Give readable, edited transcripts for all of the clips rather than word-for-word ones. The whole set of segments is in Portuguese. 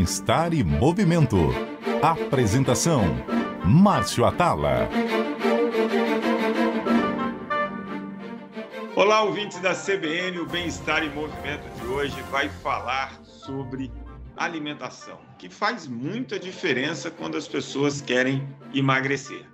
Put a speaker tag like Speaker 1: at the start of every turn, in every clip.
Speaker 1: Bem-Estar e Movimento. Apresentação: Márcio Atala.
Speaker 2: Olá, ouvintes da CBN. O Bem-Estar e Movimento de hoje vai falar sobre alimentação, que faz muita diferença quando as pessoas querem emagrecer.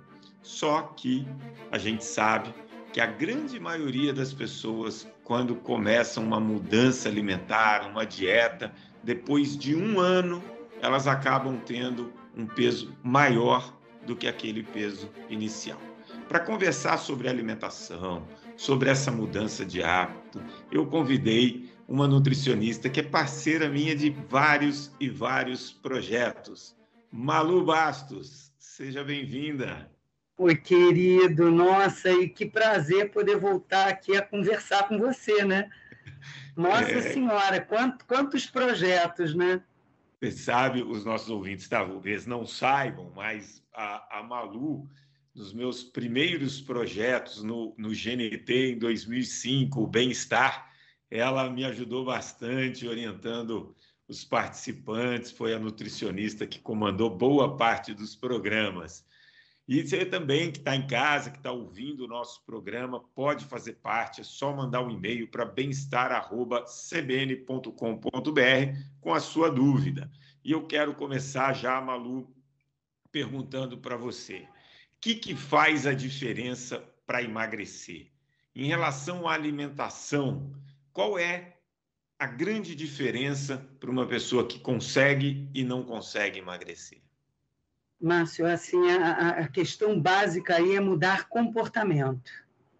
Speaker 2: Só que a gente sabe que a grande maioria das pessoas, quando começam uma mudança alimentar, uma dieta, depois de um ano, elas acabam tendo um peso maior do que aquele peso inicial. Para conversar sobre alimentação, sobre essa mudança de hábito, eu convidei uma nutricionista que é parceira minha de vários projetos. Malu Bastos, seja bem-vinda.
Speaker 3: Oi, querido, nossa, e que prazer poder voltar aqui a conversar com você, né? Nossa Senhora, quantos projetos, né?
Speaker 2: Você sabe, os nossos ouvintes talvez não saibam, mas a Malu, nos meus primeiros projetos no GNT em 2005, o Bem-Estar, ela me ajudou bastante orientando os participantes, foi a nutricionista que comandou boa parte dos programas. E você também que está em casa, que está ouvindo o nosso programa, pode fazer parte, é só mandar um e-mail para bemestar@cbn.com.br com a sua dúvida. E eu quero começar já, Malu, perguntando para você, o que faz a diferença para emagrecer? Em relação à alimentação, qual é a grande diferença para uma pessoa que consegue e não consegue emagrecer?
Speaker 3: Márcio, assim, a questão básica aí é mudar comportamento,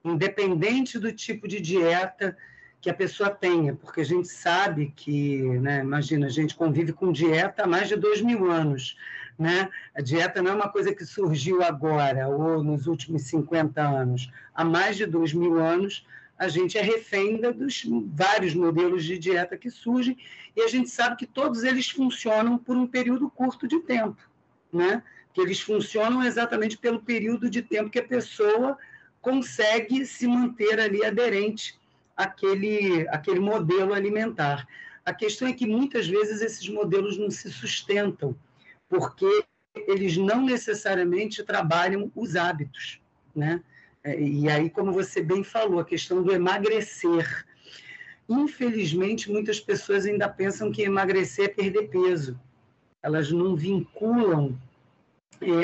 Speaker 3: independente do tipo de dieta que a pessoa tenha, porque a gente sabe que, né, imagina, a gente convive com dieta há mais de 2.000 anos, né? A dieta não é uma coisa que surgiu agora ou nos últimos 50 anos. Há mais de 2.000 anos, a gente é refém dos vários modelos de dieta que surgem e a gente sabe que todos eles funcionam por um período curto de tempo, né? Que eles funcionam exatamente pelo período de tempo que a pessoa consegue se manter ali aderente àquele modelo alimentar. A questão é que muitas vezes esses modelos não se sustentam, porque eles não necessariamente trabalham os hábitos, né? E aí, como você bem falou, a questão do emagrecer. Infelizmente, muitas pessoas ainda pensam que emagrecer é perder peso. Elas não vinculam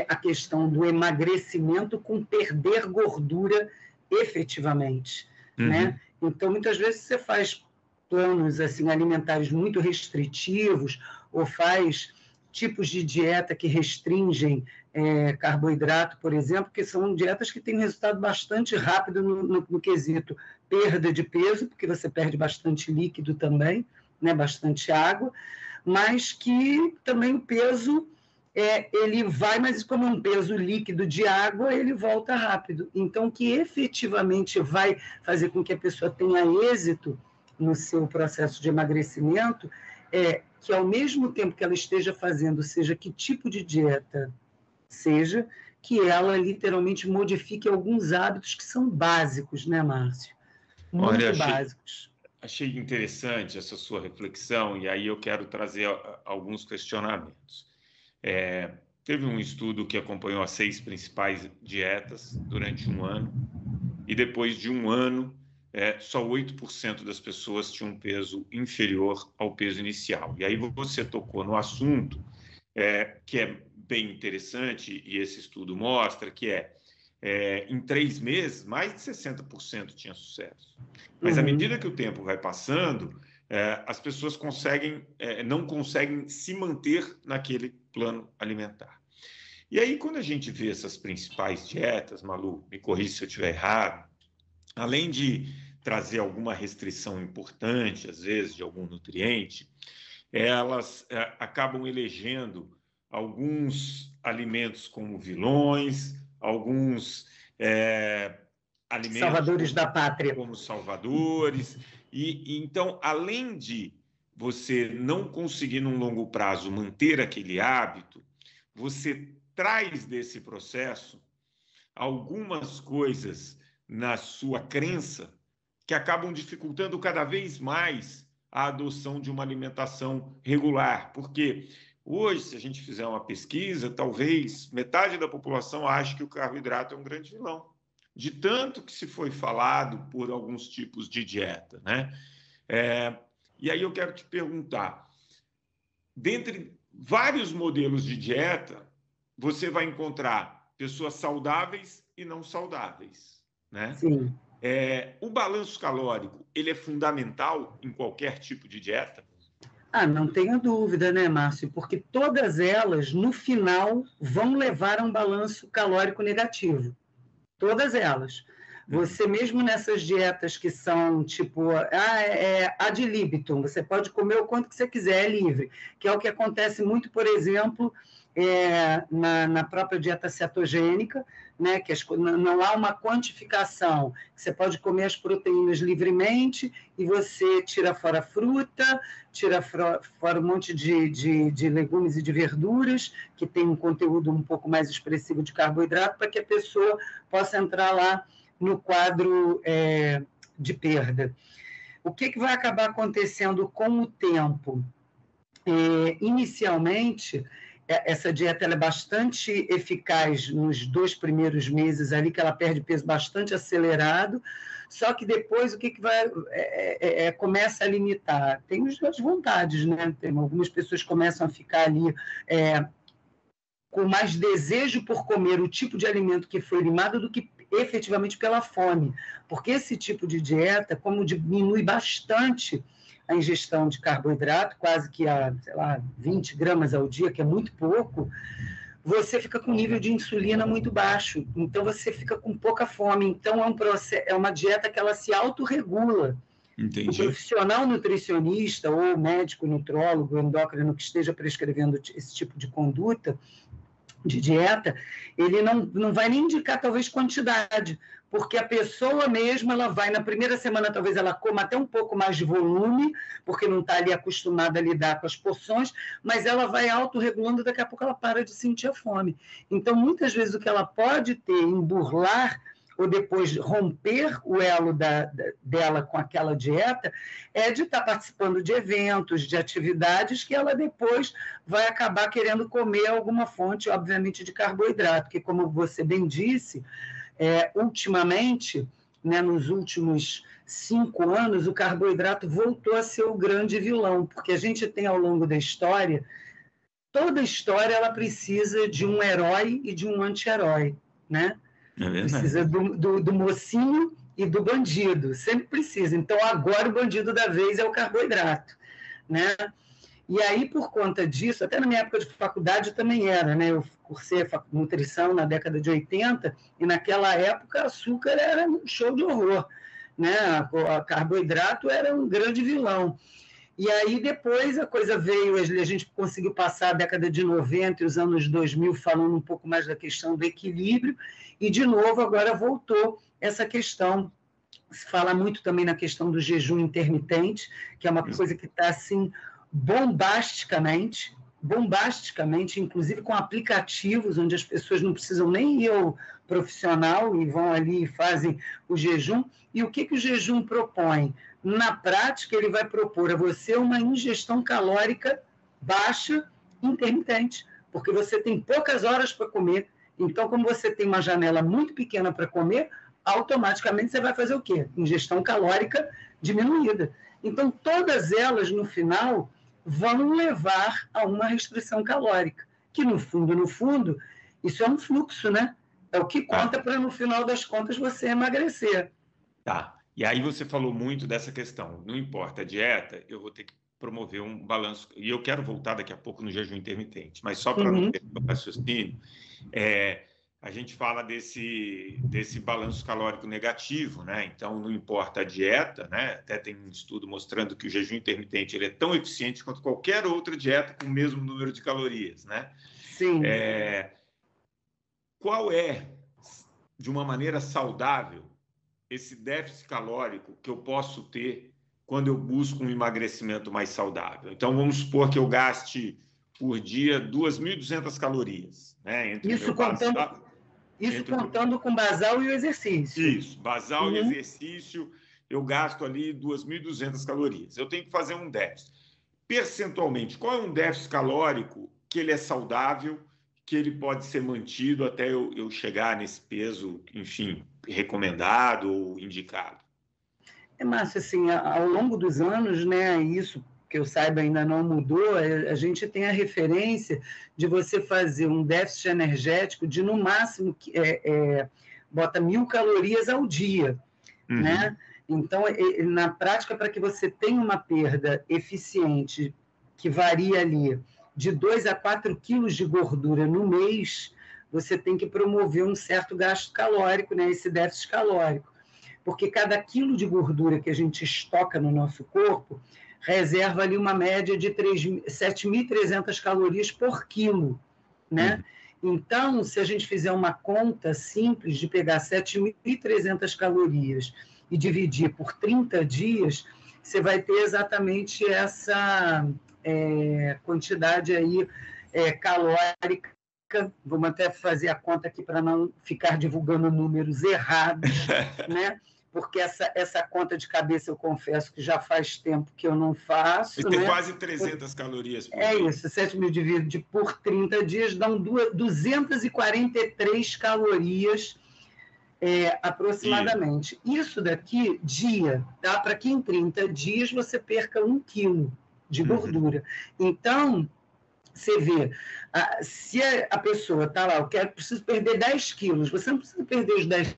Speaker 3: a questão do emagrecimento com perder gordura efetivamente, né? Então, muitas vezes você faz planos assim, alimentares muito restritivos ou faz tipos de dieta que restringem carboidrato, por exemplo, que são dietas que têm um resultado bastante rápido no quesito perda de peso, porque você perde bastante líquido também, né? Bastante água, mas que também o peso ele vai, mas como é um peso líquido de água, ele volta rápido. Então, o que efetivamente vai fazer com que a pessoa tenha êxito no seu processo de emagrecimento é que, ao mesmo tempo que ela esteja fazendo, seja que tipo de dieta seja, que ela literalmente modifique alguns hábitos que são básicos, né, Márcio? Muito básicos.
Speaker 2: Achei interessante essa sua reflexão, e aí eu quero trazer alguns questionamentos. Teve um estudo que acompanhou as 6 principais dietas durante um ano, e depois de um ano, só 8% das pessoas tinham um peso inferior ao peso inicial. E aí você tocou no assunto que é bem interessante, e esse estudo mostra que em 3 meses, mais de 60% tinha sucesso. Mas à medida que o tempo vai passando, as pessoas não conseguem se manter naquele plano alimentar. E aí, quando a gente vê essas principais dietas, Malu, me corrija se eu estiver errado, além de trazer alguma restrição importante, às vezes, de algum nutriente, elas acabam elegendo alguns alimentos como vilões, alguns alimentos
Speaker 3: salvadores da pátria,
Speaker 2: como salvadores. E então, além de você não conseguir, num longo prazo, manter aquele hábito, você traz desse processo algumas coisas na sua crença que acabam dificultando cada vez mais a adoção de uma alimentação regular. Porque Hoje, se a gente fizer uma pesquisa, talvez metade da população ache que o carboidrato é um grande vilão, de tanto que se foi falado por alguns tipos de dieta, né? E aí eu quero te perguntar, dentre vários modelos de dieta, você vai encontrar pessoas saudáveis e não saudáveis, né?
Speaker 3: Sim.
Speaker 2: O balanço calórico, ele é fundamental em qualquer tipo de dieta?
Speaker 3: Não tenho dúvida, né, Márcio? Porque todas elas, no final, vão levar a um balanço calórico negativo. Todas elas. Você mesmo nessas dietas que são tipo ad libitum, você pode comer o quanto que você quiser, é livre, que é o que acontece muito, por exemplo, na própria dieta cetogênica, né, que não há uma quantificação. Você pode comer as proteínas livremente e você tira fora a fruta, tira fora um monte de legumes e de verduras, que tem um conteúdo um pouco mais expressivo de carboidrato, para que a pessoa possa entrar lá no quadro de perda. O que vai acabar acontecendo com o tempo? Inicialmente, essa dieta ela é bastante eficaz nos 2 primeiros meses, ali que ela perde peso bastante acelerado, só que depois o que vai começa a limitar? Tem as vontades, né? Algumas pessoas começam a ficar ali com mais desejo por comer o tipo de alimento que foi limado do que efetivamente pela fome, porque esse tipo de dieta, como diminui bastante a ingestão de carboidrato, quase que a, 20 gramas ao dia, que é muito pouco, você fica com nível de insulina muito baixo, então você fica com pouca fome, então é uma dieta que ela se autorregula.
Speaker 2: Entendi.
Speaker 3: O profissional nutricionista ou médico, nutrólogo, endócrino que esteja prescrevendo esse tipo de conduta, de dieta, ele não vai nem indicar, talvez, quantidade, porque a pessoa mesma, ela vai, na primeira semana, talvez ela coma até um pouco mais de volume, porque não está ali acostumada a lidar com as porções, mas ela vai autorregulando, daqui a pouco ela para de sentir a fome. Então, muitas vezes, o que ela pode ter em burlar ou depois romper o elo dela com aquela dieta, é de estar participando de eventos, de atividades que ela depois vai acabar querendo comer alguma fonte, obviamente, de carboidrato, que, como você bem disse, ultimamente, né, nos últimos 5 anos, o carboidrato voltou a ser o grande vilão, porque a gente tem, ao longo da história, toda história ela precisa de um herói e de um anti-herói, né? Precisa do mocinho e do bandido, sempre precisa. Então, agora o bandido da vez é o carboidrato, né? E aí, por conta disso, até na minha época de faculdade também era, né? Eu cursei nutrição na década de 80, e naquela época açúcar era um show de horror, né? O carboidrato era um grande vilão. E aí, depois, a coisa veio, a gente conseguiu passar a década de 90 e os anos 2000 falando um pouco mais da questão do equilíbrio, e, de novo, agora voltou essa questão. Se fala muito também na questão do jejum intermitente, que é uma coisa que está, assim, bombasticamente, inclusive com aplicativos, onde as pessoas não precisam nem ir ao profissional e vão ali e fazem o jejum. E o que o jejum propõe? Na prática, ele vai propor a você uma ingestão calórica baixa, intermitente, porque você tem poucas horas para comer. Então, como você tem uma janela muito pequena para comer, automaticamente você vai fazer o quê? Ingestão calórica diminuída. Então, todas elas, no final, vão levar a uma restrição calórica, que, no fundo, isso é um fluxo, né? É o que conta para, no final das contas, você emagrecer.
Speaker 2: Tá. E aí você falou muito dessa questão. Não importa a dieta, eu vou ter que promover um balanço. E eu quero voltar daqui a pouco no jejum intermitente, mas só para não ter o raciocínio, a gente fala desse balanço calórico negativo, né? Então, não importa a dieta, né? Até tem um estudo mostrando que o jejum intermitente ele é tão eficiente quanto qualquer outra dieta com o mesmo número de calorias, né?
Speaker 3: Sim.
Speaker 2: Qual é, de uma maneira saudável, esse déficit calórico que eu posso ter quando eu busco um emagrecimento mais saudável? Então, vamos supor que eu gaste por dia 2.200 calorias, né?
Speaker 3: Contando com basal e o exercício.
Speaker 2: Isso, basal e exercício, eu gasto ali 2.200 calorias. Eu tenho que fazer um déficit. percentualmente, qual é um déficit calórico que ele é saudável, que ele pode ser mantido até eu chegar nesse peso, enfim, recomendado ou indicado?
Speaker 3: Márcio, assim, ao longo dos anos, né, isso que eu saiba ainda não mudou, a gente tem a referência de você fazer um déficit energético de, no máximo, bota 1.000 calorias ao dia, né? Então, na prática, para que você tenha uma perda eficiente, que varia ali de 2 a 4 quilos de gordura no mês, você tem que promover um certo gasto calórico, né, esse déficit calórico. Porque cada quilo de gordura que a gente estoca no nosso corpo reserva ali uma média de 7.300 calorias por quilo, né? Então, se a gente fizer uma conta simples de pegar 7.300 calorias e dividir por 30 dias, você vai ter exatamente essa quantidade aí calórica. Vamos até fazer a conta aqui para não ficar divulgando números errados, né? Porque essa conta de cabeça, eu confesso que já faz tempo que eu não faço.
Speaker 2: Tem quase 300 calorias por dia.
Speaker 3: Isso, 7.000 dividido por 30 dias dão 243 calorias aproximadamente. Isso daqui, dia, tá? Para que em 30 dias você perca 1 quilo de gordura. Então, você vê, se a pessoa está lá, preciso perder 10 quilos, você não precisa perder os 10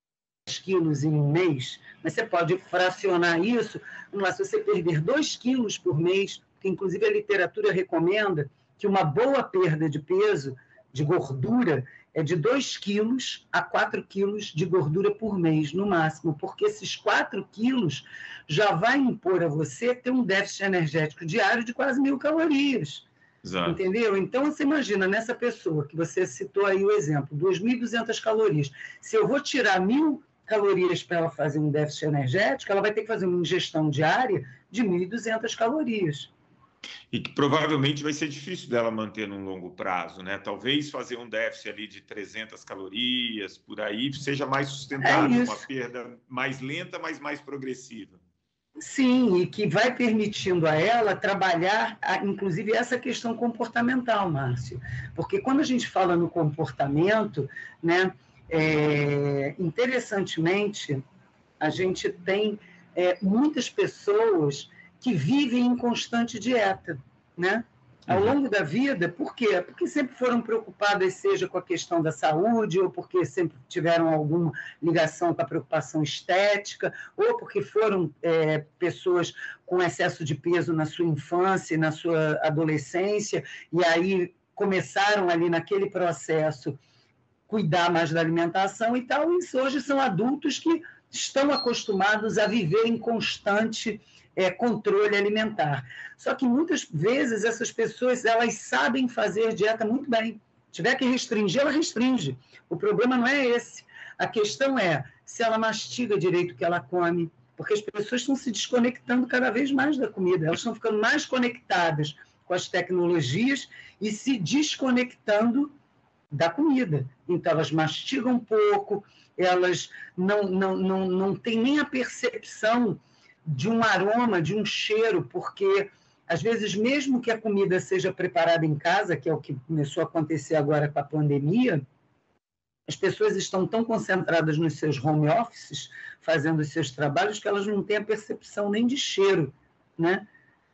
Speaker 3: quilos em um mês, mas você pode fracionar isso. Vamos lá, se você perder 2 quilos por mês, que inclusive a literatura recomenda que uma boa perda de peso, de gordura, é de 2 quilos a 4 quilos de gordura por mês, no máximo, porque esses 4 quilos já vai impor a você ter um déficit energético diário de quase 1.000 calorias. Exato. Entendeu? Então, você imagina, nessa pessoa que você citou aí o exemplo, 2.200 calorias, se eu vou tirar 1.000 calorias para ela fazer um déficit energético, ela vai ter que fazer uma ingestão diária de 1.200 calorias.
Speaker 2: E que provavelmente vai ser difícil dela manter num longo prazo, né? Talvez fazer um déficit ali de 300 calorias, por aí, seja mais sustentável, uma perda mais lenta, mas mais progressiva.
Speaker 3: Sim, e que vai permitindo a ela trabalhar, inclusive, essa questão comportamental, Márcio. Porque quando a gente fala no comportamento, né, interessantemente, a gente tem muitas pessoas que vivem em constante dieta, né? Ao longo da vida. Por quê? Porque sempre foram preocupadas, seja com a questão da saúde, ou porque sempre tiveram alguma ligação com a preocupação estética, ou porque foram pessoas com excesso de peso na sua infância, na sua adolescência, e aí começaram ali naquele processo cuidar mais da alimentação e tal, e hoje são adultos que estão acostumados a viver em constante controle alimentar. Só que muitas vezes essas pessoas, elas sabem fazer dieta muito bem. Se tiver que restringir, ela restringe. O problema não é esse. A questão é se ela mastiga direito o que ela come, porque as pessoas estão se desconectando cada vez mais da comida, elas estão ficando mais conectadas com as tecnologias e se desconectando da comida. Então, elas mastigam pouco, elas não têm nem a percepção de um aroma, de um cheiro, porque, às vezes, mesmo que a comida seja preparada em casa, que é o que começou a acontecer agora com a pandemia, as pessoas estão tão concentradas nos seus home offices, fazendo os seus trabalhos, que elas não têm a percepção nem de cheiro, né?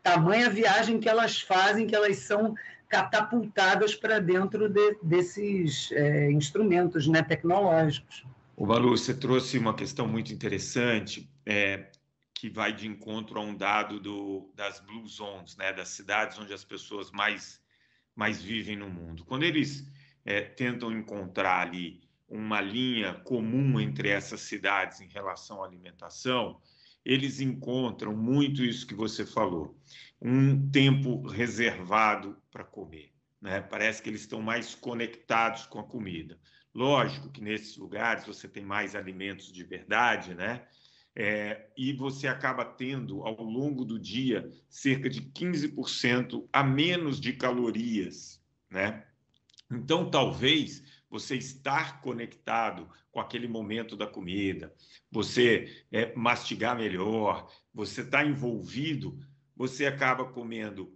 Speaker 3: Tamanha viagem que elas fazem, que elas são catapultadas para dentro desses instrumentos, né, tecnológicos.
Speaker 2: O Malu, você trouxe uma questão muito interessante, que vai de encontro a um dado das Blue Zones, né, das cidades onde as pessoas mais vivem no mundo. Quando eles tentam encontrar ali uma linha comum entre essas cidades em relação à alimentação, eles encontram muito isso que você falou, um tempo reservado para comer, né? Parece que eles estão mais conectados com a comida. Lógico que nesses lugares você tem mais alimentos de verdade, né? E você acaba tendo, ao longo do dia, cerca de 15% a menos de calorias, né? Então, talvez você estar conectado com aquele momento da comida, você mastigar melhor, você estar envolvido, você acaba comendo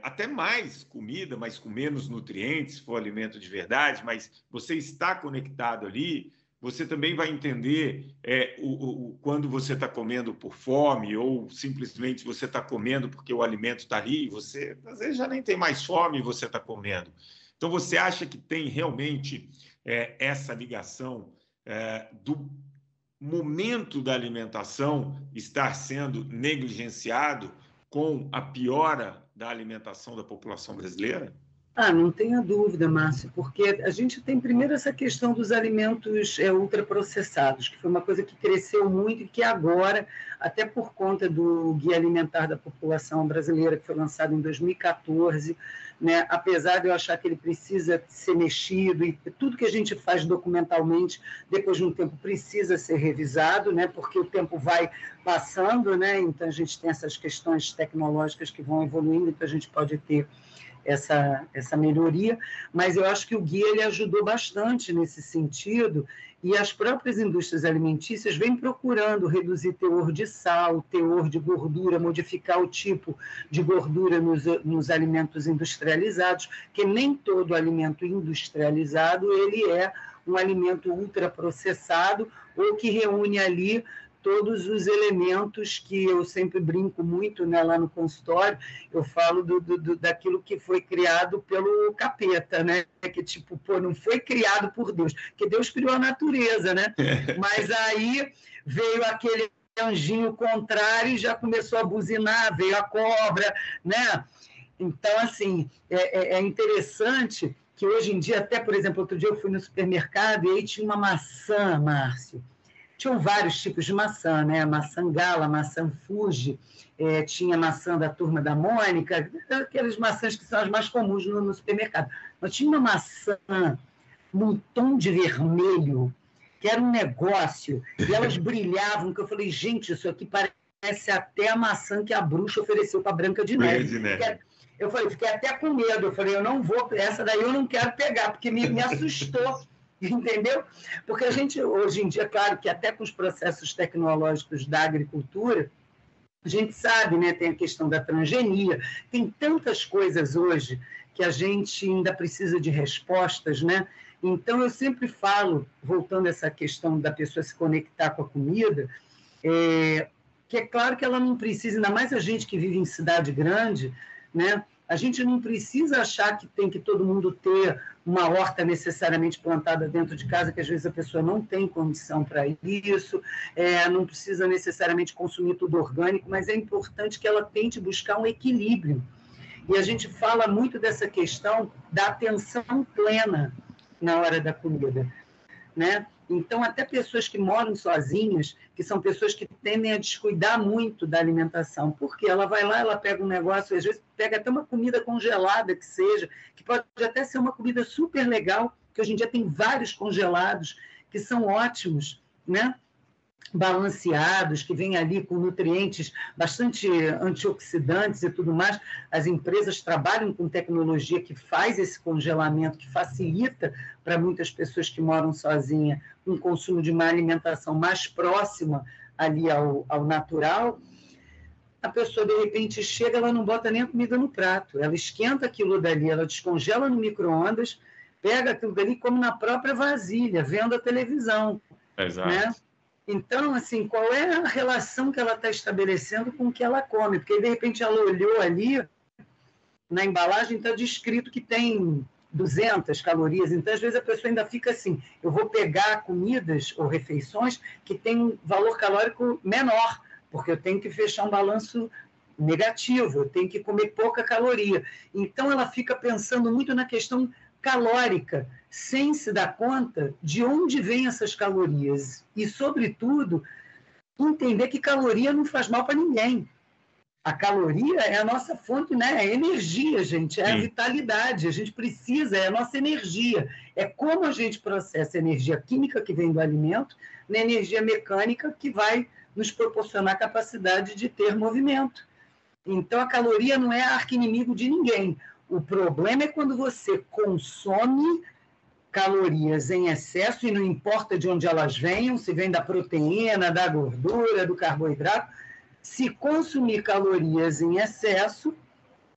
Speaker 2: até mais comida, mas com menos nutrientes, se for alimento de verdade, mas você está conectado ali, você também vai entender quando você está comendo por fome ou simplesmente você está comendo porque o alimento está ali, você às vezes já nem tem mais fome e você está comendo. Então, você acha que tem realmente essa ligação do momento da alimentação estar sendo negligenciado com a piora da alimentação da população brasileira?
Speaker 3: Não tenha dúvida, Márcio, porque a gente tem primeiro essa questão dos alimentos ultraprocessados, que foi uma coisa que cresceu muito e que agora, até por conta do Guia Alimentar da População Brasileira, que foi lançado em 2014, né, apesar de eu achar que ele precisa ser mexido e tudo que a gente faz documentalmente, depois de um tempo, precisa ser revisado, né, porque o tempo vai passando, né, então a gente tem essas questões tecnológicas que vão evoluindo, então a gente pode ter essa melhoria, mas eu acho que o guia ele ajudou bastante nesse sentido, e as próprias indústrias alimentícias vêm procurando reduzir teor de sal, teor de gordura, modificar o tipo de gordura nos alimentos industrializados, que nem todo alimento industrializado ele é um alimento ultraprocessado ou que reúne ali todos os elementos que eu sempre brinco muito, né, lá no consultório, eu falo daquilo que foi criado pelo capeta, né? Que tipo, não foi criado por Deus, porque Deus criou a natureza, né? Mas aí veio aquele anjinho contrário e já começou a buzinar, veio a cobra, né? Então, assim, é interessante que hoje em dia, até, por exemplo, outro dia eu fui no supermercado e aí tinha uma maçã, Márcio. Tinham vários tipos de maçã, né? Maçã Gala, maçã Fuji, tinha maçã da Turma da Mônica, aquelas maçãs que são as mais comuns no supermercado. Mas tinha uma maçã num tom de vermelho, que era um negócio, e elas brilhavam, que eu falei, gente, isso aqui parece até a maçã que a bruxa ofereceu para a Branca de Neve. Eu falei, fiquei até com medo, eu falei, eu não vou, essa daí eu não quero pegar, porque me assustou. Entendeu? Porque a gente, hoje em dia, claro que até com os processos tecnológicos da agricultura, a gente sabe, né, tem a questão da transgenia, tem tantas coisas hoje que a gente ainda precisa de respostas, né? Então, eu sempre falo, voltando a essa questão da pessoa se conectar com a comida, que é claro que ela não precisa, ainda mais a gente que vive em cidade grande, né? A gente não precisa achar que tem que todo mundo ter uma horta necessariamente plantada dentro de casa, que às vezes a pessoa não tem condição para isso, não precisa necessariamente consumir tudo orgânico, mas é importante que ela tente buscar um equilíbrio. E a gente fala muito dessa questão da atenção plena na hora da comida, né? Então, até pessoas que moram sozinhas, que são pessoas que tendem a descuidar muito da alimentação, porque ela vai lá, ela pega um negócio, às vezes pega até uma comida congelada que seja, que pode até ser uma comida super legal, que hoje em dia tem vários congelados que são ótimos, né? Balanceados, que vêm ali com nutrientes bastante antioxidantes e tudo mais. As empresas trabalham com tecnologia que faz esse congelamento, que facilita para muitas pessoas que moram sozinhas um consumo de uma alimentação mais próxima ali ao natural. A pessoa, de repente, chega, ela não bota nem a comida no prato, ela esquenta aquilo dali, ela descongela no micro-ondas, pega aquilo dali e come na própria vasilha, vendo a televisão.
Speaker 2: Exato.
Speaker 3: Né? Então, assim, qual é a relação que ela está estabelecendo com o que ela come? Porque, de repente, ela olhou ali, na embalagem está descrito que tem 200 calorias, então, às vezes, a pessoa ainda fica assim, eu vou pegar comidas ou refeições que têm um valor calórico menor, porque eu tenho que fechar um balanço negativo, eu tenho que comer pouca caloria. Então, ela fica pensando muito na questão calórica, sem se dar conta de onde vêm essas calorias. E, sobretudo, entender que caloria não faz mal para ninguém. A caloria é a nossa fonte, né? É energia, gente, é a vitalidade. A gente precisa, é a nossa energia. É como a gente processa a energia química que vem do alimento na energia mecânica que vai nos proporcionar a capacidade de ter movimento. Então, a caloria não é arqui-inimigo de ninguém. O problema é quando você consome calorias em excesso, e não importa de onde elas venham, se vem da proteína, da gordura, do carboidrato, se consumir calorias em excesso,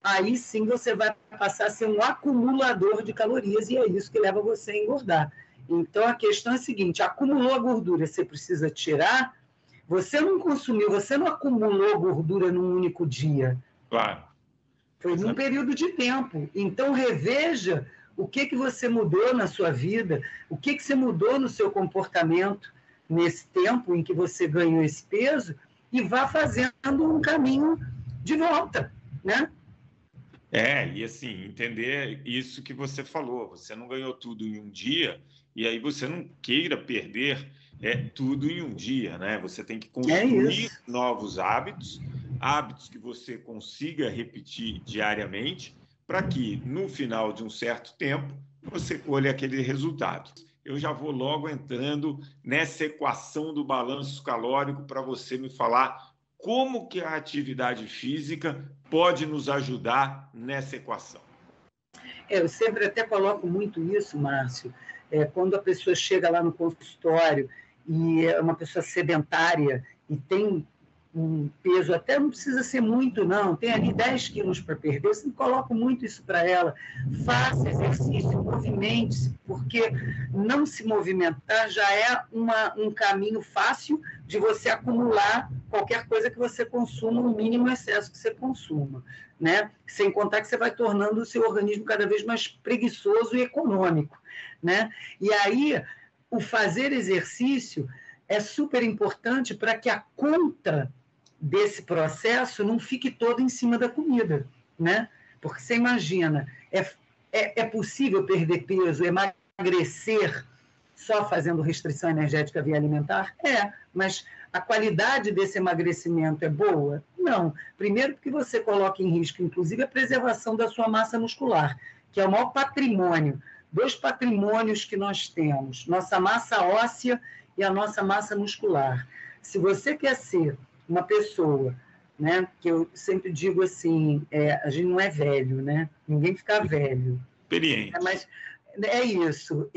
Speaker 3: aí sim você vai passar a ser um acumulador de calorias, e é isso que leva você a engordar. Então, a questão é a seguinte, acumulou a gordura, você precisa tirar, você não consumiu, você não acumulou gordura num único dia.
Speaker 2: Claro.
Speaker 3: Foi num período de tempo. Então, reveja o que você mudou na sua vida, o que você mudou no seu comportamento nesse tempo em que você ganhou esse peso e vá fazendo um caminho de volta, né?
Speaker 2: E assim, entender isso que você falou, você não ganhou tudo em um dia, e aí você não queira perder tudo em um dia, né? Você tem que construir novos hábitos, hábitos que você consiga repetir diariamente, para que no final de um certo tempo você colhe aquele resultado. Eu já vou logo entrando nessa equação do balanço calórico para você me falar como que a atividade física pode nos ajudar nessa equação.
Speaker 3: Eu sempre até coloco muito isso, Márcio, quando a pessoa chega lá no consultório e é uma pessoa sedentária e tem um peso, até não precisa ser muito, não, tem ali 10 quilos para perder, eu sempre coloco muito isso para ela, faça exercício, movimente-se, porque não se movimentar já é um caminho fácil de você acumular qualquer coisa que você consuma, o mínimo excesso que você consuma, né? Sem contar que você vai tornando o seu organismo cada vez mais preguiçoso e econômico, né? E aí, o fazer exercício é super importante para que a conta desse processo não fique toda em cima da comida, né? Porque você imagina, é possível perder peso, emagrecer só fazendo restrição energética via alimentar? Mas a qualidade desse emagrecimento é boa? Não. Primeiro porque você coloca em risco, inclusive, a preservação da sua massa muscular, que é o maior patrimônio. 2 patrimônios que nós temos, nossa massa óssea e a nossa massa muscular. Se você quer ser uma pessoa, né, que eu sempre digo assim, a gente não é velho, né? Ninguém fica velho.
Speaker 2: Experiente.
Speaker 3: Mas é isso.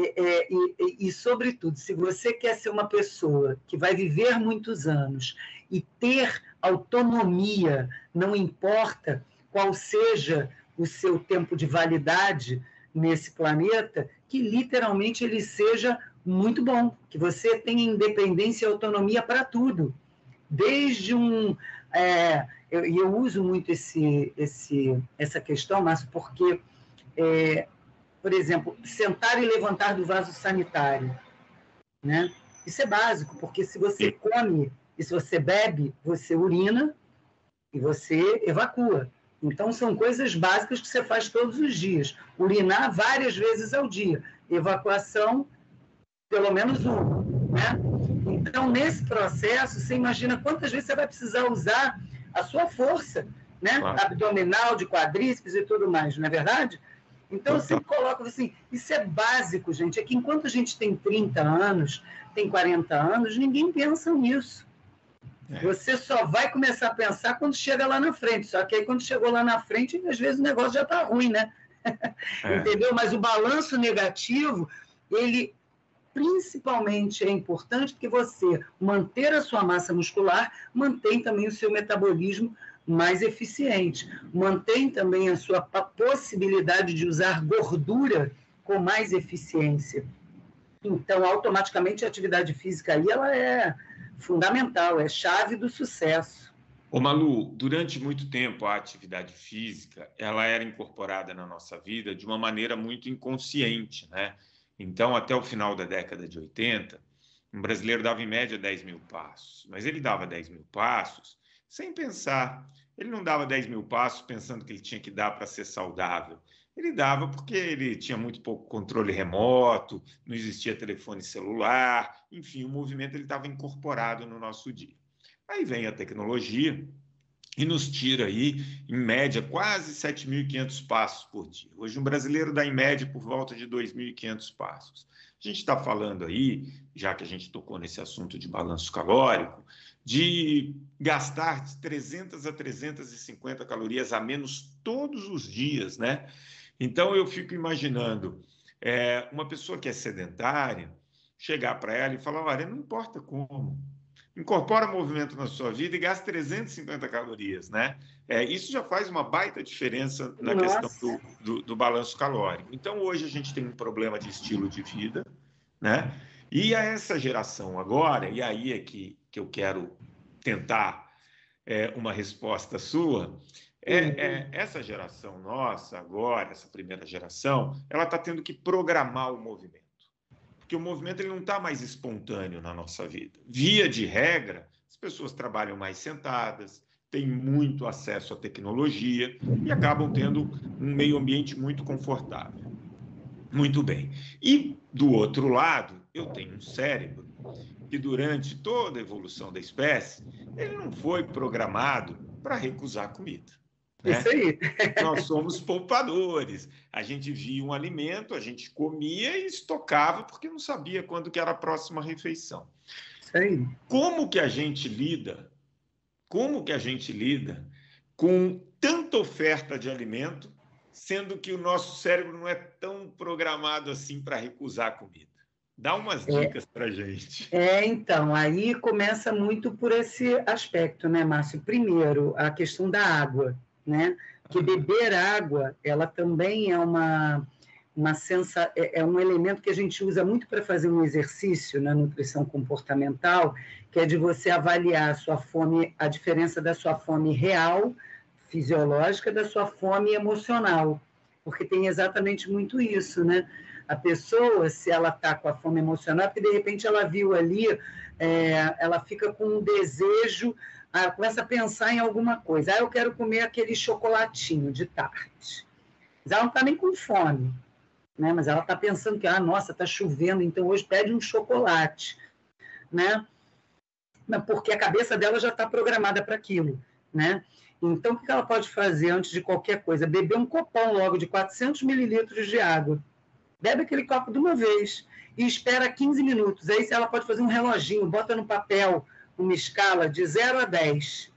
Speaker 3: E, sobretudo, se você quer ser uma pessoa que vai viver muitos anos e ter autonomia, não importa qual seja o seu tempo de validade nesse planeta, que literalmente ele seja muito bom, que você tenha independência e autonomia para tudo. Desde eu uso muito essa questão, mas porque, por exemplo, sentar e levantar do vaso sanitário, né? Isso é básico, porque se você come e se você bebe, você urina e você evacua. Então, são coisas básicas que você faz todos os dias. Urinar várias vezes ao dia. Evacuação, pelo menos uma, né? Então, nesse processo, você imagina quantas vezes você vai precisar usar a sua força, né? Claro. Abdominal, de quadríceps e tudo mais, não é verdade? Então, eu sempre coloco assim, isso é básico, gente, é que enquanto a gente tem 30 anos, tem 40 anos, ninguém pensa nisso. Você só vai começar a pensar quando chega lá na frente, só que aí quando chegou lá na frente, às vezes o negócio já está ruim, né? Entendeu? Mas o balanço negativo, ele principalmente é importante porque você manter a sua massa muscular, mantém também o seu metabolismo mais eficiente, mantém também a sua possibilidade de usar gordura com mais eficiência. Então, automaticamente, a atividade física aí, ela é fundamental, é chave do sucesso.
Speaker 2: Ô Malu, durante muito tempo a atividade física, ela era incorporada na nossa vida de uma maneira muito inconsciente, né? Então, até o final da década de 80, um brasileiro dava em média 10 mil passos, mas ele dava 10 mil passos sem pensar. Ele não dava 10 mil passos pensando que ele tinha que dar para ser saudável. Ele dava porque ele tinha muito pouco controle remoto, não existia telefone celular, enfim, o movimento estava incorporado no nosso dia. Aí vem a tecnologia e nos tira aí, em média, quase 7.500 passos por dia. Hoje, um brasileiro dá, em média, por volta de 2.500 passos. A gente está falando aí, já que a gente tocou nesse assunto de balanço calórico, de gastar de 300 a 350 calorias a menos todos os dias, né? Então, eu fico imaginando uma pessoa que é sedentária, chegar para ela e falar, olha, não importa como, incorpora movimento na sua vida e gasta 350 calorias, né? Isso já faz uma baita diferença na questão do balanço calórico. Então, hoje a gente tem um problema de estilo de vida, né? E a essa geração agora, e aí é que eu quero tentar uma resposta sua, essa geração nossa agora, essa primeira geração, ela está tendo que programar o movimento. Porque o movimento ele não está mais espontâneo na nossa vida. Via de regra, as pessoas trabalham mais sentadas, têm muito acesso à tecnologia e acabam tendo um meio ambiente muito confortável. Muito bem. E, do outro lado, eu tenho um cérebro que, durante toda a evolução da espécie, ele não foi programado para recusar comida. Né?
Speaker 3: Isso aí.
Speaker 2: Nós somos poupadores. A gente via um alimento, a gente comia e estocava porque não sabia quando que era a próxima refeição.
Speaker 3: Isso aí.
Speaker 2: Como que a gente lida com tanta oferta de alimento, sendo que o nosso cérebro não é tão programado assim para recusar a comida? Dá umas dicas para a gente.
Speaker 3: Então, aí começa muito por esse aspecto, né, Márcio? Primeiro, a questão da água, né? Que beber água, ela também é um elemento que a gente usa muito para fazer um exercício na nutrição comportamental, que é de você avaliar a sua fome, a diferença da sua fome real, fisiológica, da sua fome emocional, porque tem exatamente muito isso, né? A pessoa, se ela está com a fome emocional, porque de repente ela viu ali, ela fica com um desejo, começa a pensar em alguma coisa. Eu quero comer aquele chocolatinho de tarde. Mas ela não está nem com fome, né? Mas ela está pensando que, nossa, está chovendo, então hoje pede um chocolate, né? Porque a cabeça dela já está programada para aquilo, né? Então, o que ela pode fazer antes de qualquer coisa? Beber um copão logo de 400 mililitros de água. Bebe aquele copo de uma vez e espera 15 minutos. Aí ela pode fazer um reloginho, bota no papel uma escala de 0 a 10.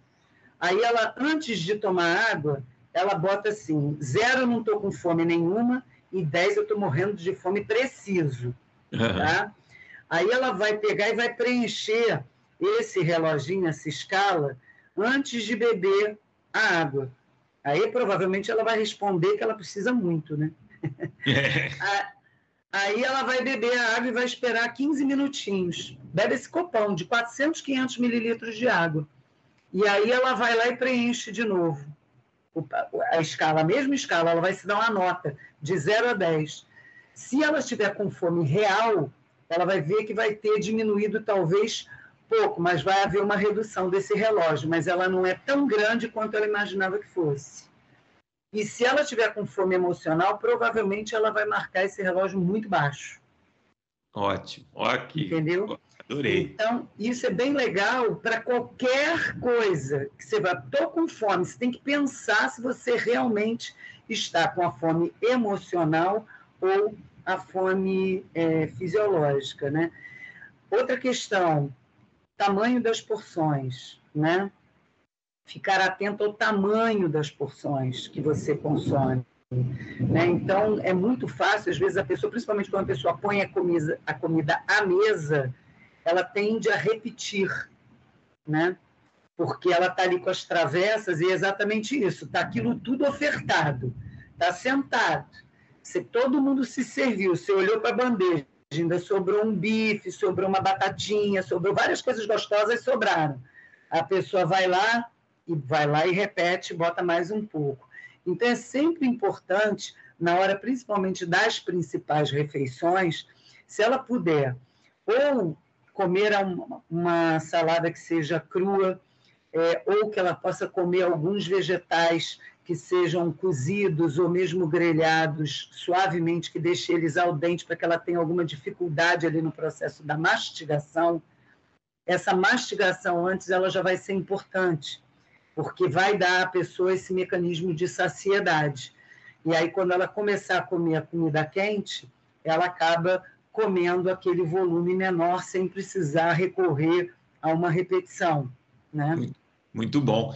Speaker 3: Aí ela, antes de tomar água, ela bota assim, 0 eu não estou com fome nenhuma e 10 eu estou morrendo de fome preciso. Tá? Aí ela vai pegar e vai preencher esse reloginho, essa escala, antes de beber a água. Aí provavelmente ela vai responder que ela precisa muito, né? Aí ela vai beber a água e vai esperar 15 minutinhos. Bebe esse copão de 400, 500 mililitros de água. E aí ela vai lá e preenche de novo. A escala, a mesma escala, ela vai se dar uma nota de 0 a 10. Se ela estiver com fome real, ela vai ver que vai ter diminuído talvez pouco, mas vai haver uma redução desse relógio, mas ela não é tão grande quanto ela imaginava que fosse. E se ela estiver com fome emocional, provavelmente ela vai marcar esse relógio muito baixo.
Speaker 2: Ótimo. Aqui.
Speaker 3: Entendeu?
Speaker 2: Adorei.
Speaker 3: Então, isso é bem legal para qualquer coisa que você vai. Estou com fome, você tem que pensar se você realmente está com a fome emocional ou a fome fisiológica, né? Outra questão, tamanho das porções, né? Ficar atento ao tamanho das porções que você consome, né? Então, é muito fácil, às vezes a pessoa, principalmente quando a pessoa põe a comida à mesa, ela tende a repetir, né? Porque ela está ali com as travessas e é exatamente isso, está aquilo tudo ofertado, está sentado, todo mundo se serviu, você olhou para a bandeja, ainda sobrou um bife, sobrou uma batatinha, sobrou várias coisas gostosas, sobraram. A pessoa vai lá e repete, bota mais um pouco. Então, é sempre importante, na hora principalmente das principais refeições, se ela puder, ou comer uma salada que seja crua, ou que ela possa comer alguns vegetais que sejam cozidos ou mesmo grelhados suavemente, que deixe eles al dente para que ela tenha alguma dificuldade ali no processo da mastigação. Essa mastigação antes ela já vai ser importante, porque vai dar à pessoa esse mecanismo de saciedade. E aí, quando ela começar a comer a comida quente, ela acaba comendo aquele volume menor sem precisar recorrer a uma repetição, né?
Speaker 2: Muito bom.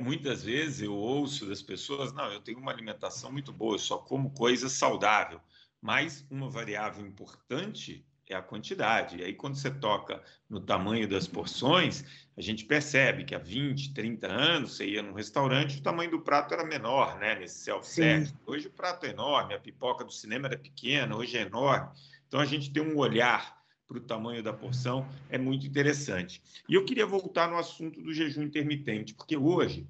Speaker 2: Muitas vezes eu ouço das pessoas, não, eu tenho uma alimentação muito boa, eu só como coisa saudável. Mas uma variável importante é a quantidade. E aí, quando você toca no tamanho das porções, a gente percebe que há 20, 30 anos, você ia num restaurante, o tamanho do prato era menor, né? Nesse self-service. Hoje o prato é enorme, a pipoca do cinema era pequena, hoje é enorme. Então, a gente tem um olhar para o tamanho da porção, é muito interessante. E eu queria voltar no assunto do jejum intermitente, porque hoje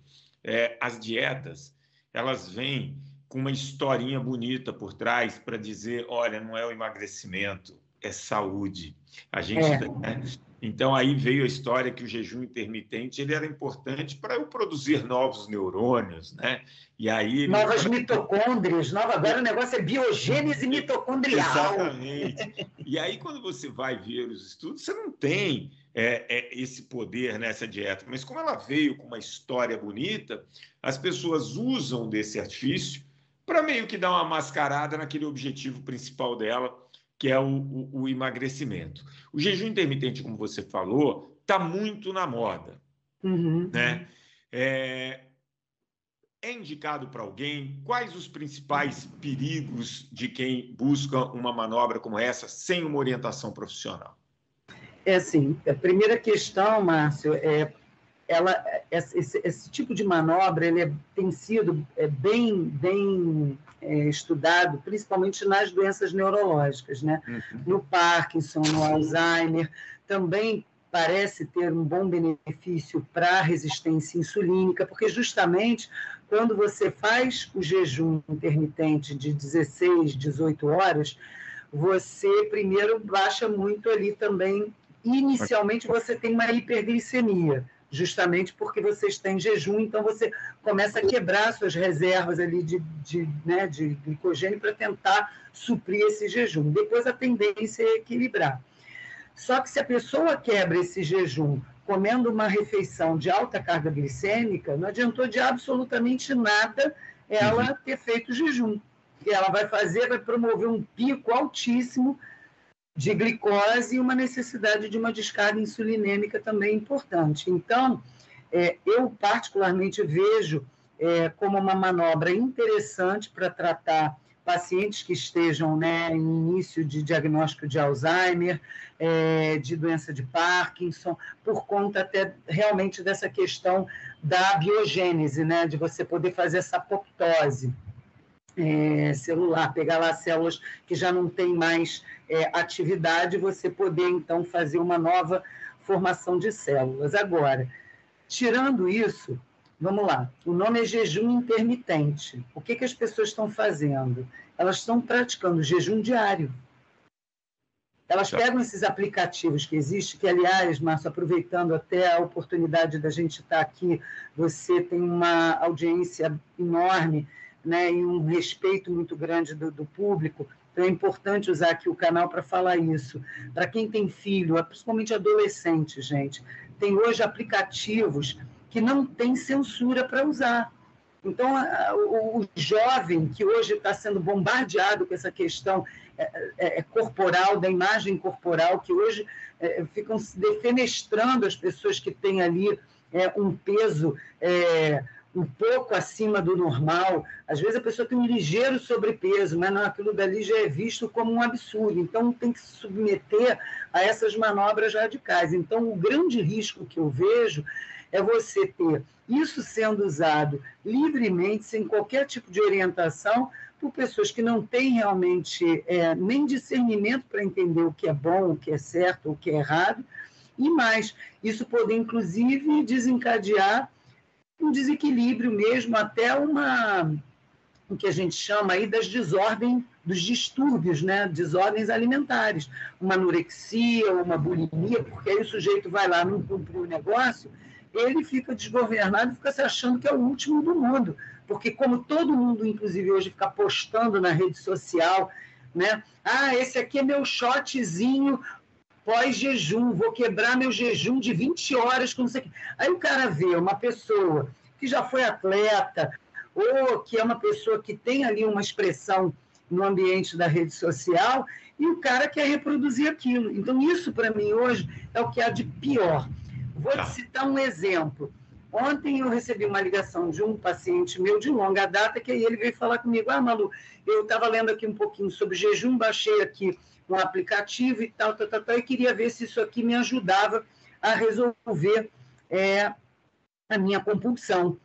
Speaker 2: as dietas, elas vêm com uma historinha bonita por trás para dizer, olha, não é o emagrecimento, é saúde. A gente, né? Então, aí veio a história que o jejum intermitente ele era importante para eu produzir novos neurônios, né? E aí
Speaker 3: novas mitocôndrias, agora o negócio é biogênese mitocondrial.
Speaker 2: Exatamente. E aí, quando você vai ver os estudos, você não tem esse poder nessa dieta. Mas como ela veio com uma história bonita, as pessoas usam desse artifício para meio que dar uma mascarada naquele objetivo principal dela, que é o emagrecimento. O jejum intermitente, como você falou, está muito na moda. Né? É indicado para alguém? Quais os principais perigos de quem busca uma manobra como essa sem uma orientação profissional?
Speaker 3: Assim, a primeira questão, Márcio, esse tipo de manobra tem sido bem estudado, principalmente nas doenças neurológicas, né? No Parkinson, no Alzheimer, também parece ter um bom benefício para a resistência insulínica, porque justamente quando você faz o jejum intermitente de 16, 18 horas, você primeiro baixa muito ali também. Inicialmente você tem uma hiperglicemia, justamente porque você está em jejum, então você começa a quebrar suas reservas ali de glicogênio para tentar suprir esse jejum. Depois a tendência é equilibrar. Só que se a pessoa quebra esse jejum comendo uma refeição de alta carga glicêmica, não adiantou de absolutamente nada ela ter feito jejum. E ela vai promover um pico altíssimo de glicose e uma necessidade de uma descarga insulinêmica também importante. Então, eu particularmente vejo como uma manobra interessante para tratar pacientes que estejam em início de diagnóstico de Alzheimer, de doença de Parkinson, por conta até realmente dessa questão da biogênese, né, de você poder fazer essa apoptose celular, pegar lá células que já não têm mais atividade, você poder, então, fazer uma nova formação de células. Agora, tirando isso, vamos lá, o nome é jejum intermitente. O que as pessoas estão fazendo? Elas estão praticando jejum diário. Elas pegam esses aplicativos que existem, que, aliás, Márcio, aproveitando até a oportunidade da gente estar aqui, você tem uma audiência enorme, né, e um respeito muito grande do público, então é importante usar aqui o canal para falar isso. Para quem tem filho, principalmente adolescente, gente, tem hoje aplicativos que não tem censura para usar. Então, o jovem que hoje está sendo bombardeado com essa questão corporal, da imagem corporal, que hoje ficam se defenestrando as pessoas que têm ali um peso um pouco acima do normal. Às vezes a pessoa tem um ligeiro sobrepeso, mas não, aquilo dali já é visto como um absurdo. Então, tem que se submeter a essas manobras radicais. Então, o grande risco que eu vejo é você ter isso sendo usado livremente, sem qualquer tipo de orientação, por pessoas que não têm realmente nem discernimento para entender o que é bom, o que é certo, o que é errado, e mais, isso poder, inclusive, desencadear um desequilíbrio mesmo, até o que a gente chama aí das desordens, dos distúrbios, né? Desordens alimentares, uma anorexia, uma bulimia, porque aí o sujeito vai lá, não cumpre o negócio, ele fica desgovernado e fica se achando que é o último do mundo, porque como todo mundo, inclusive, hoje fica postando na rede social, né? Esse aqui é meu shotzinho pós-jejum, vou quebrar meu jejum de 20 horas, com não sei o quê. Aí o cara vê uma pessoa que já foi atleta, ou que é uma pessoa que tem ali uma expressão no ambiente da rede social, e o cara quer reproduzir aquilo. Então, isso, para mim, hoje, é o que há de pior. Vou te citar um exemplo. Ontem eu recebi uma ligação de um paciente meu de longa data, que aí ele veio falar comigo, Malu, eu estava lendo aqui um pouquinho sobre jejum, baixei aqui um aplicativo e tal, e queria ver se isso aqui me ajudava a resolver a minha compulsão.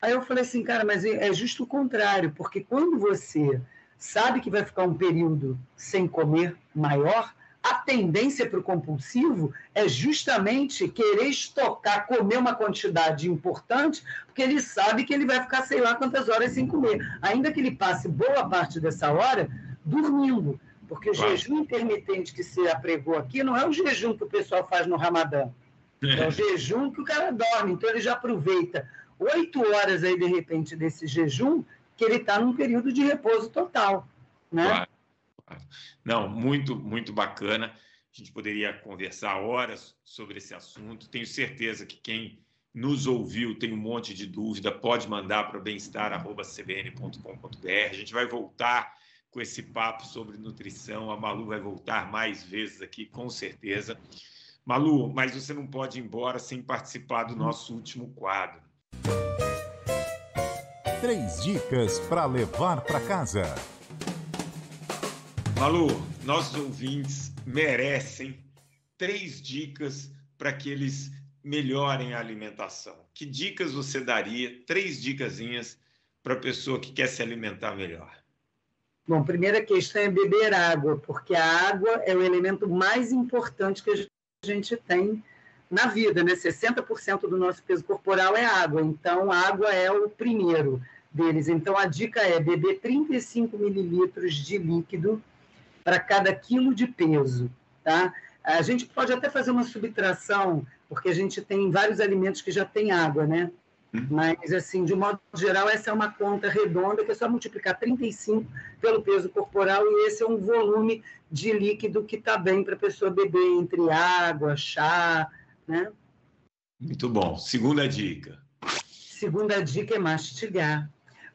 Speaker 3: Aí eu falei assim, cara, mas é justo o contrário, porque quando você sabe que vai ficar um período sem comer maior, a tendência para o compulsivo é justamente querer estocar, comer uma quantidade importante, porque ele sabe que ele vai ficar sei lá quantas horas sem comer. Ainda que ele passe boa parte dessa hora dormindo, porque o jejum intermitente que você apregou aqui não é o jejum que o pessoal faz no Ramadã. É o jejum que o cara dorme. Então ele já aproveita 8 horas aí, de repente, desse jejum, que ele está num período de repouso total, né?
Speaker 2: Claro. Não, muito, muito bacana. A gente poderia conversar horas sobre esse assunto. Tenho certeza que quem nos ouviu tem um monte de dúvida, pode mandar para bemestar@cbn.com.br. A gente vai voltar com esse papo sobre nutrição. A Malu vai voltar mais vezes aqui, com certeza. Malu, mas você não pode ir embora sem participar do nosso último quadro.
Speaker 1: 3 dicas para levar para casa.
Speaker 2: Malu, nossos ouvintes merecem 3 dicas para que eles melhorem a alimentação. Que dicas você daria? 3 dicasinhas para a pessoa que quer se alimentar melhor.
Speaker 3: Bom, primeira questão é beber água, porque a água é o elemento mais importante que a gente tem na vida, né? 60% do nosso peso corporal é água, então a água é o primeiro deles. Então a dica é beber 35 mililitros de líquido para cada quilo de peso, tá? A gente pode até fazer uma subtração, porque a gente tem vários alimentos que já têm água, né? Mas, assim, de um modo geral, essa é uma conta redonda, que é só multiplicar 35 pelo peso corporal, e esse é um volume de líquido que está bem para a pessoa beber entre água, chá, né?
Speaker 2: Muito bom. Segunda dica.
Speaker 3: Segunda dica é mastigar.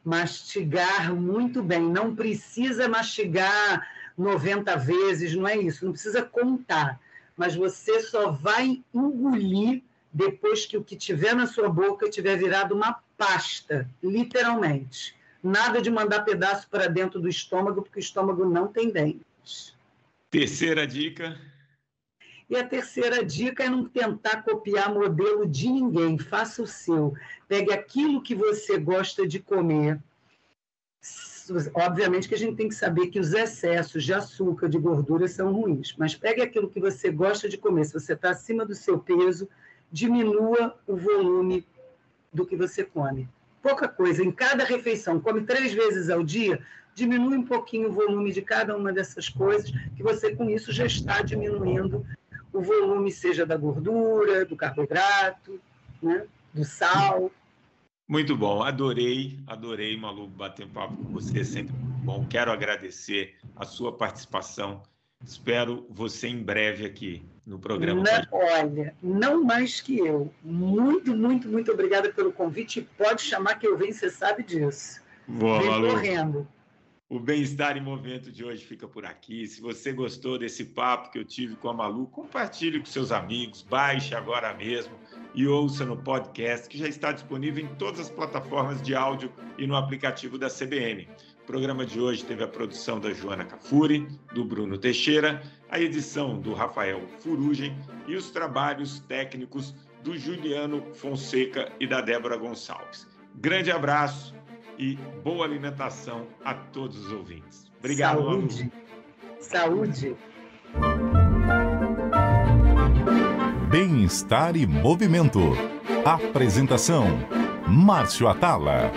Speaker 3: Mastigar muito bem. Não precisa mastigar 90 vezes, não é isso. Não precisa contar. Mas você só vai engolir depois que o que tiver na sua boca tiver virado uma pasta, literalmente. Nada de mandar pedaço para dentro do estômago, porque o estômago não tem dentes.
Speaker 2: Terceira dica.
Speaker 3: E a terceira dica é não tentar copiar modelo de ninguém. Faça o seu. Pegue aquilo que você gosta de comer. Obviamente que a gente tem que saber que os excessos de açúcar, de gordura, são ruins. Mas pegue aquilo que você gosta de comer. Se você está acima do seu peso, diminua o volume do que você come. Pouca coisa, em cada refeição, come 3 vezes ao dia, diminui um pouquinho o volume de cada uma dessas coisas, que você com isso já está diminuindo o volume, seja da gordura, do carboidrato, né, do sal.
Speaker 2: Muito bom, adorei, Malu, bater um papo com você, sempre bom. Quero agradecer a sua participação. Espero você em breve aqui no programa.
Speaker 3: Olha, não mais que eu. Muito, muito, muito obrigada pelo convite. Pode chamar que eu venho, você sabe disso.
Speaker 2: Boa,
Speaker 3: vem
Speaker 2: Malu.
Speaker 3: Correndo.
Speaker 2: O Bem-Estar em Movimento de hoje fica por aqui. Se você gostou desse papo que eu tive com a Malu, compartilhe com seus amigos, baixe agora mesmo e ouça no podcast, que já está disponível em todas as plataformas de áudio e no aplicativo da CBN. O programa de hoje teve a produção da Joana Cafuri, do Bruno Teixeira, a edição do Rafael Furugem e os trabalhos técnicos do Juliano Fonseca e da Débora Gonçalves. Grande abraço e boa alimentação a todos os ouvintes. Obrigado, Malu.
Speaker 3: Saúde.
Speaker 1: Bem-Estar e Movimento. Apresentação: Márcio Atala.